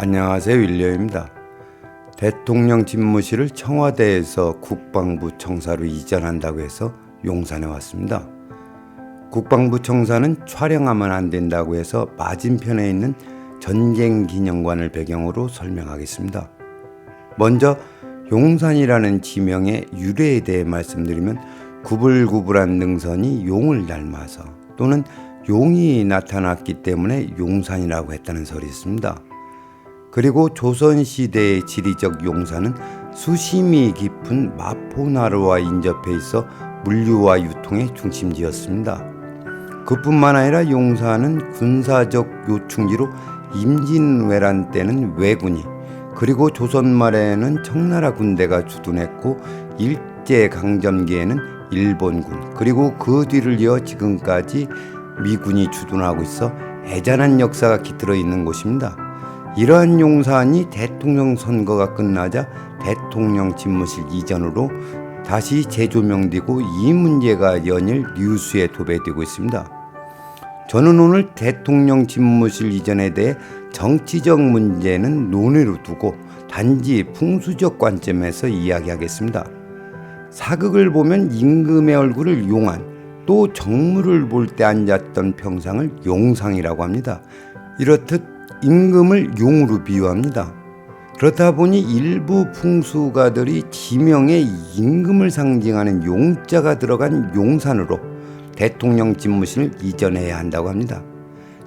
안녕하세요. 윌리엄입니다. 대통령 집무실을 청와대에서 국방부 청사로 이전한다고 해서 용산에 왔습니다. 국방부 청사는 촬영하면 안 된다고 해서 맞은편에 있는 전쟁기념관을 배경으로 설명하겠습니다. 먼저 용산이라는 지명의 유래에 대해 말씀드리면 구불구불한 능선이 용을 닮아서 또는 용이 나타났기 때문에 용산이라고 했다는 설이 있습니다. 그리고 조선시대의 지리적 용산은 수심이 깊은 마포나루와 인접해 있어 물류와 유통의 중심지였습니다. 그뿐만 아니라 용산은 군사적 요충지로 임진왜란 때는 왜군이, 그리고 조선 말에는 청나라 군대가 주둔했고 일제강점기에는 일본군, 그리고 그 뒤를 이어 지금까지 미군이 주둔하고 있어 애잔한 역사가 깃들어 있는 곳입니다. 이러한 용산이 대통령 선거가 끝나자 대통령 집무실 이전으로 다시 재조명되고 이 문제가 연일 뉴스에 도배되고 있습니다. 저는 오늘 대통령 집무실 이전에 대해 정치적 문제는 논의로 두고 단지 풍수적 관점에서 이야기하겠습니다. 사극을 보면 임금의 얼굴을 용안, 또 정물을 볼 때 앉았던 평상을 용상이라고 합니다. 이렇듯 임금을 용으로 비유합니다. 그렇다 보니 일부 풍수가들이 지명에 임금을 상징하는 용자가 들어간 용산으로 대통령 집무실을 이전해야 한다고 합니다.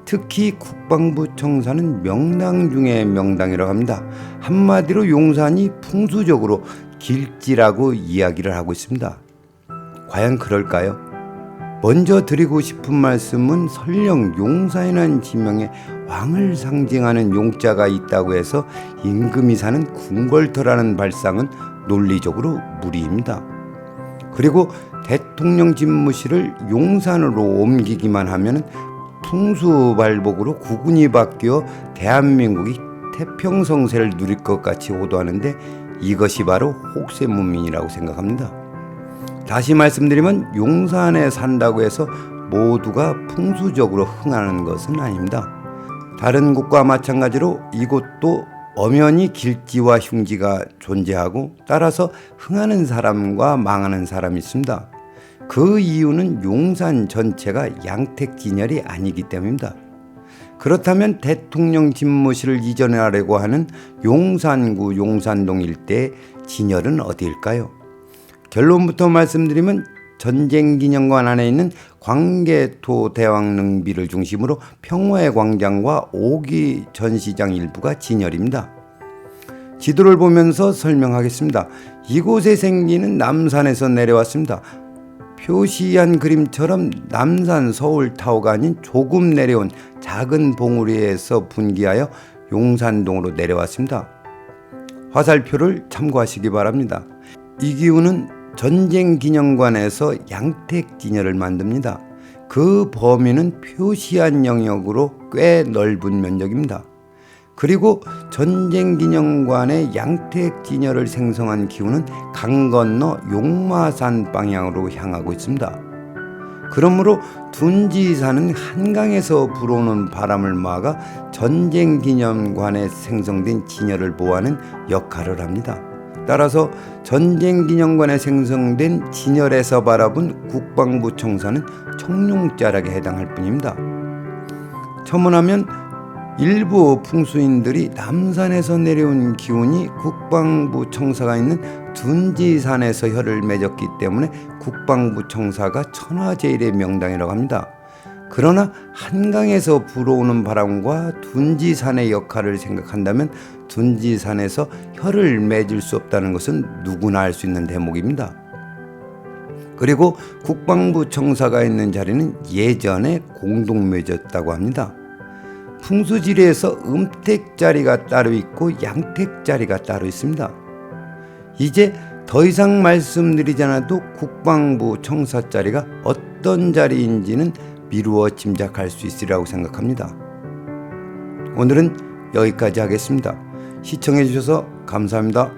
특히 국방부 청사는 명당 중에 명당이라고 합니다. 한마디로 용산이 풍수적으로 길지라고 이야기를 하고 있습니다. 과연 그럴까요? 먼저 드리고 싶은 말씀은 설령 용산이라는 지명에 왕을 상징하는 용자가 있다고 해서 임금이 사는 궁궐터라는 발상은 논리적으로 무리입니다. 그리고 대통령 집무실을 용산으로 옮기기만 하면 풍수발복으로 국운이 바뀌어 대한민국이 태평성세를 누릴 것 같이 호도하는데 이것이 바로 혹세무민이라고 생각합니다. 다시 말씀드리면 용산에 산다고 해서 모두가 풍수적으로 흥하는 것은 아닙니다. 다른 곳과 마찬가지로 이곳도 엄연히 길지와 흉지가 존재하고 따라서 흥하는 사람과 망하는 사람이 있습니다. 그 이유는 용산 전체가 양택진열이 아니기 때문입니다. 그렇다면 대통령 집무실을 이전하려고 하는 용산구 용산동 일대의 진열은 어디일까요? 결론부터 말씀드리면 전쟁기념관 안에 있는 광개토 대왕릉비를 중심으로 평화의 광장과 오기 전시장 일부가 진열입니다. 지도를 보면서 설명하겠습니다. 이곳의 생기는 남산에서 내려왔습니다. 표시한 그림처럼 남산 서울타워가 아닌 조금 내려온 작은 봉우리에서 분기하여 용산동으로 내려왔습니다. 화살표를 참고하시기 바랍니다. 이 기후는 전쟁기념관에서 양택진열을 만듭니다. 그 범위는 표시한 영역으로 꽤 넓은 면적입니다. 그리고 전쟁기념관의 양택진열을 생성한 기후는 강 건너 용마산 방향으로 향하고 있습니다. 그러므로 둔지산은 한강에서 불어오는 바람을 막아 전쟁기념관에 생성된 진열을 보호하는 역할을 합니다. 따라서 전쟁기념관에 생성된 진열에서 바라본 국방부 청사는 청룡자락에 해당할 뿐입니다. 첨언하면 일부 풍수인들이 남산에서 내려온 기운이 국방부 청사가 있는 둔지산에서 혀를 맺었기 때문에 국방부 청사가 천하제일의 명당이라고 합니다. 그러나 한강에서 불어오는 바람과 둔지산의 역할을 생각한다면 둔지산에서 혀를 맺을 수 없다는 것은 누구나 알 수 있는 대목입니다. 그리고 국방부 청사가 있는 자리는 예전에 공동묘지였다고 합니다. 풍수지리에서 음택자리가 따로 있고 양택자리가 따로 있습니다. 이제 더 이상 말씀드리지 않아도 국방부 청사 자리가 어떤 자리인지는 미루어 짐작할 수 있으리라고 생각합니다. 오늘은 여기까지 하겠습니다. 시청해 주셔서 감사합니다.